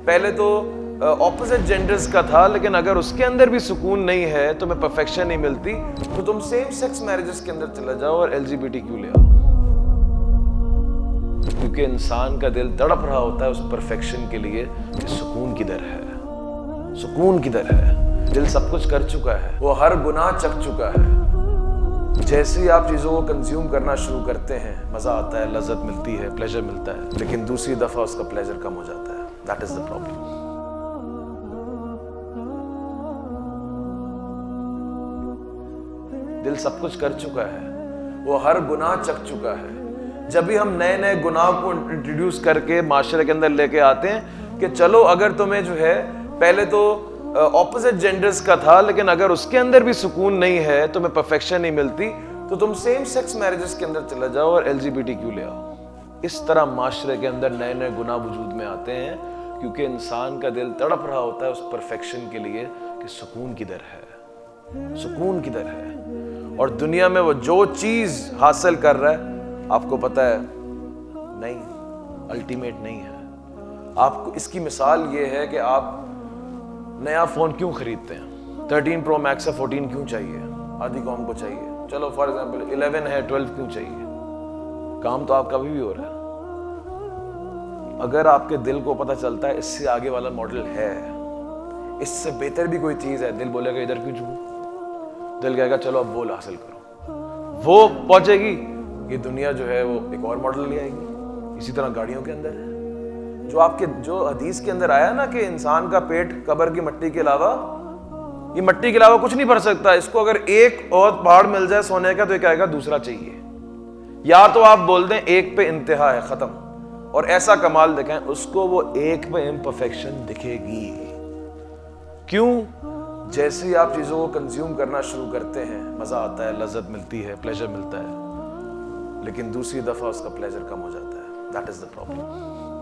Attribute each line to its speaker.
Speaker 1: پہلے تو opposite genders کا تھا، لیکن اگر اس کے اندر بھی سکون نہیں ہے، تمہیں پرفیکشن نہیں ملتی، تو تم سیم سیکس میرجز کے اندر چلا جاؤ اور LGBTQ لے آؤ. کیونکہ انسان کا دل تڑپ رہا ہوتا ہے اس پرفیکشن کے لیے کہ سکون کدھر ہے، سکون کدھر ہے. دل سب کچھ کر چکا ہے، وہ ہر گناہ چکھ چکا ہے. جیسے ہی آپ چیزوں کو کنزیوم کرنا شروع کرتے ہیں، مزہ آتا ہے، لذت ملتی ہے، پلیجر ملتا ہے، لیکن دوسری دفعہ اس کا پلیجر کم ہو جاتا ہے. That is the problem. دل سب کچھ کر چکا ہے، وہ ہر گناہ چکھ چکا ہے. جب بھی ہم نئے نئے گناہ کو انٹروڈیوس کر کے معاشرے کے اندر لے کے آتے ہیں کہ چلو اگر تمہیں جو ہے پہلے تو اپوزٹ جینڈرز کا تھا، لیکن اگر اس کے اندر بھی سکون نہیں ہے، تمہیں پرفیکشن نہیں ملتی، تو تم سیم سیکس میرجز کے اندر چلا جاؤ اور LGBTQ لے آؤ. اس طرح معاشرے کے اندر نئے نئے گناہ وجود میں آتے ہیں، کیونکہ انسان کا دل تڑپ رہا ہوتا ہے اس پرفیکشن کے لیے کہ سکون کدھر ہے، سکون کدھر ہے. اور دنیا میں وہ جو چیز حاصل کر رہا ہے، آپ کو پتہ ہے نہیں، الٹیمیٹ نہیں ہے. آپ کو اس کی مثال یہ ہے کہ آپ نیا فون کیوں خریدتے ہیں؟ 13 Pro Max ہے، 14 کیوں چاہیے؟ آدھی قوم کو چاہیے. چلو فار ایگزامپل 11 ہے، 12 کیوں چاہیے؟ کام تو آپ کا بھی ہو رہا ہے. اگر آپ کے دل کو پتہ چلتا ہے اس سے آگے والا ماڈل ہے، اس سے بہتر بھی کوئی چیز ہے، دل بولے گا ادھر کیوں جھوم؟ دل کہے گا چلو اب وہ حاصل کرو. وہ پہنچے گی، یہ دنیا جو ہے وہ ایک اور ماڈل لے آئے گی. اسی طرح گاڑیوں کے اندر ہے، جو حدیث کے اندر آیا نا کہ انسان کا پیٹ قبر کی مٹی کے علاوہ، یہ مٹی کے علاوہ کچھ نہیں بھر سکتا. اس کو اگر ایک اور پہاڑ مل جائے سونے کا تو یہ کہے گا دوسرا چاہیے. یا تو آپ بول دیں ایک پہ انتہا ہے، ختم، اور ایسا کمال دکھائیں، اس کو وہ ایک پہ امپرفیکشن دکھے گی. کیوں؟ جیسے ہی آپ چیزوں کو کنزیوم کرنا شروع کرتے ہیں، مزہ آتا ہے، لذت ملتی ہے، پلیجر ملتا ہے، لیکن دوسری دفعہ اس کا پلیجر کم ہو جاتا ہے. That is the problem.